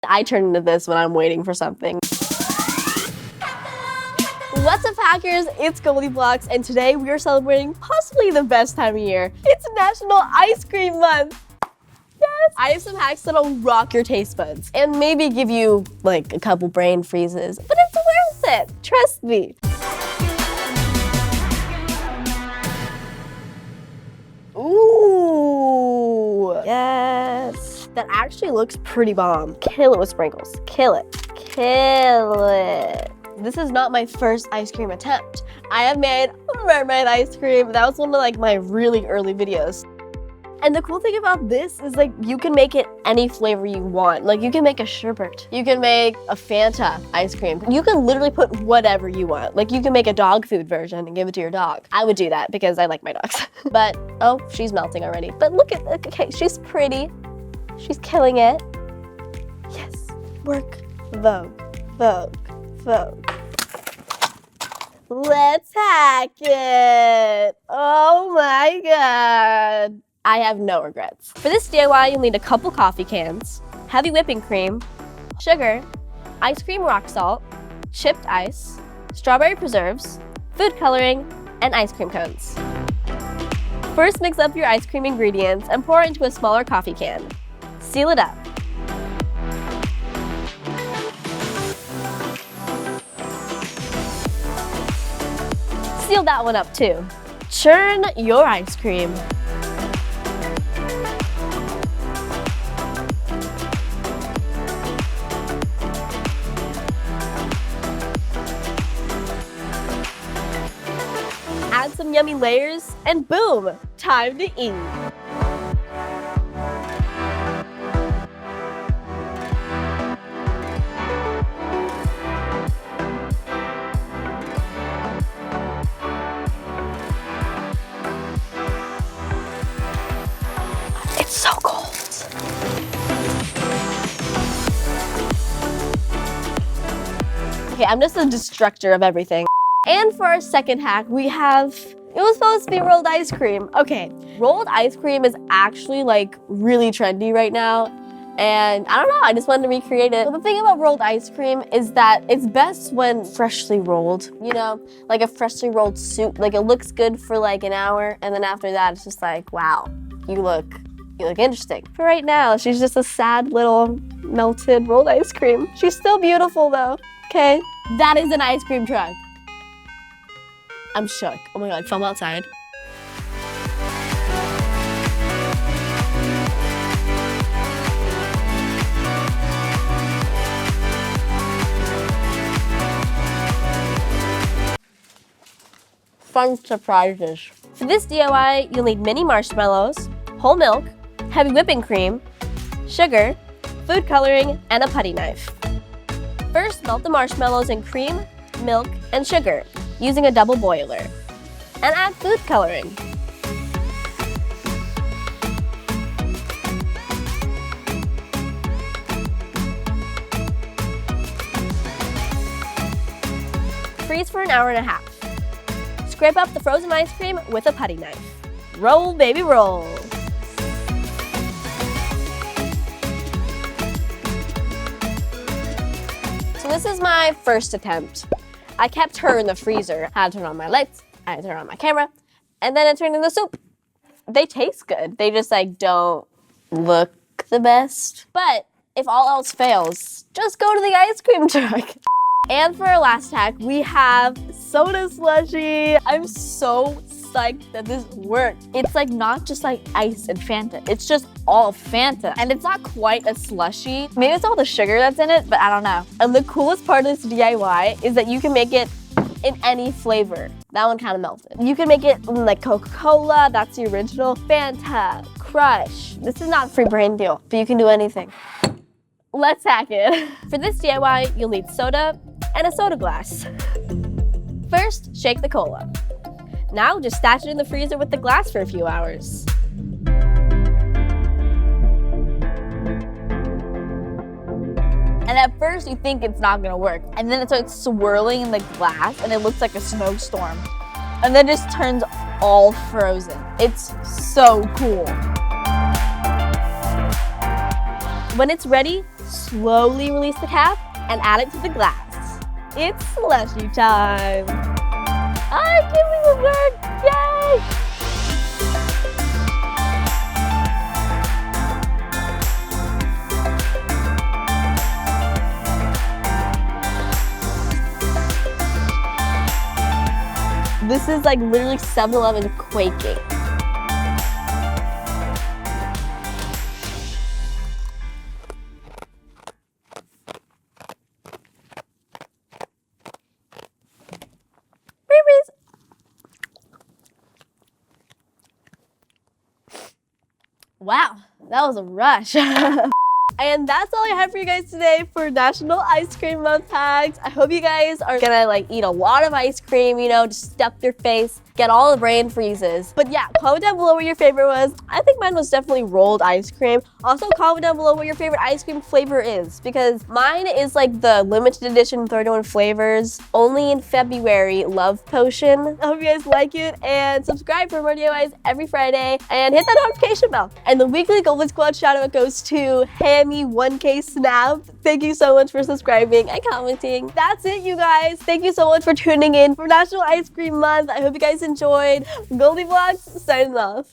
I turn into this when I'm waiting for something. What's up, hackers? It's GoldieBlox, and today we are celebrating possibly the best time of year. It's National Ice Cream Month. Yes! I have some hacks that'll rock your taste buds and maybe give you like a couple brain freezes, but it's worth it. Trust me. Ooh, yes. That actually looks pretty bomb. Kill it with sprinkles. Kill it. Kill it. This is not my first ice cream attempt. I have made mermaid ice cream. That was one of like my really early videos. And the cool thing about this is like you can make it any flavor you want. Like you can make a sherbet. You can make a Fanta ice cream. You can literally put whatever you want. Like you can make a dog food version and give it to your dog. I would do that because I like my dogs. But, oh, she's melting already. But look at, okay, she's pretty. She's killing it. Yes, work, vogue, vogue, vogue. Let's hack it. Oh my God. I have no regrets. For this DIY, you'll need a couple coffee cans, heavy whipping cream, sugar, ice cream rock salt, chipped ice, strawberry preserves, food coloring, and ice cream cones. First, mix up your ice cream ingredients and pour it into a smaller coffee can. Seal it up. Seal that one up too. Churn your ice cream. Add some yummy layers, and boom, time to eat. It's so cold. Okay, I'm just a destructor of everything. And for our second hack, we have, it was supposed to be rolled ice cream. Okay, rolled ice cream is actually like really trendy right now. And I don't know, I just wanted to recreate it. But the thing about rolled ice cream is that it's best when freshly rolled, you know, like a freshly rolled soup. Like it looks good for like an hour. And then after that, it's just like, wow, you look interesting. For right now, she's just a sad little melted rolled ice cream. She's still beautiful though, okay? That is an ice cream truck. I'm shook. Oh my God, film outside. Fun surprises. For this DIY, you'll need mini marshmallows, whole milk, heavy whipping cream, sugar, food coloring, and a putty knife. First, melt the marshmallows in cream, milk, and sugar using a double boiler, and add food coloring. Freeze for an hour and a half. Scrape up the frozen ice cream with a putty knife. Roll, baby, roll. So this is my first attempt. I kept her in the freezer. I had to turn on my lights, I had to turn on my camera, and then it turned into soup. They taste good. They just like don't look the best. But if all else fails, just go to the ice cream truck. And for our last hack, we have soda slushie. I'm so psyched that this worked. It's like not just like ice and Fanta. It's just all Fanta. And it's not quite a slushie. Maybe it's all the sugar that's in it, but I don't know. And the coolest part of this DIY is that you can make it in any flavor. That one kind of melted. You can make it in like Coca-Cola, that's the original. Fanta, Crush. This is not a free brain deal, but you can do anything. Let's hack it. For this DIY, you'll need soda and a soda glass. First, shake the cola. Now just stash it in the freezer with the glass for a few hours. And at first you think it's not gonna work. And then it starts swirling in the glass and it looks like a snowstorm. And then it just turns all frozen. It's so cool. When it's ready, Slowly release the cap and add it to the glass. It's slushie time. I can't believe it worked. Yay! This is like literally 7-Eleven quaking. Wow, that was a rush. And that's all I have for you guys today for National Ice Cream Month hacks. I hope you guys are gonna like eat a lot of ice cream, you know, just stuff your face, get all the brain freezes. But yeah, comment down below what your favorite was. I think mine was definitely rolled ice cream. Also comment down below what your favorite ice cream flavor is, because mine is like the limited edition 31 flavors, only in February, Love Potion. I hope you guys like it, and subscribe for more DIYs every Friday, and hit that notification bell. And the weekly Goldie Squad shout out goes to Hammy 1K Snap. Thank you so much for subscribing and commenting. That's it, you guys. Thank you so much for tuning in for National Ice Cream Month. I hope you guys enjoyed. GoldieBlox signing off.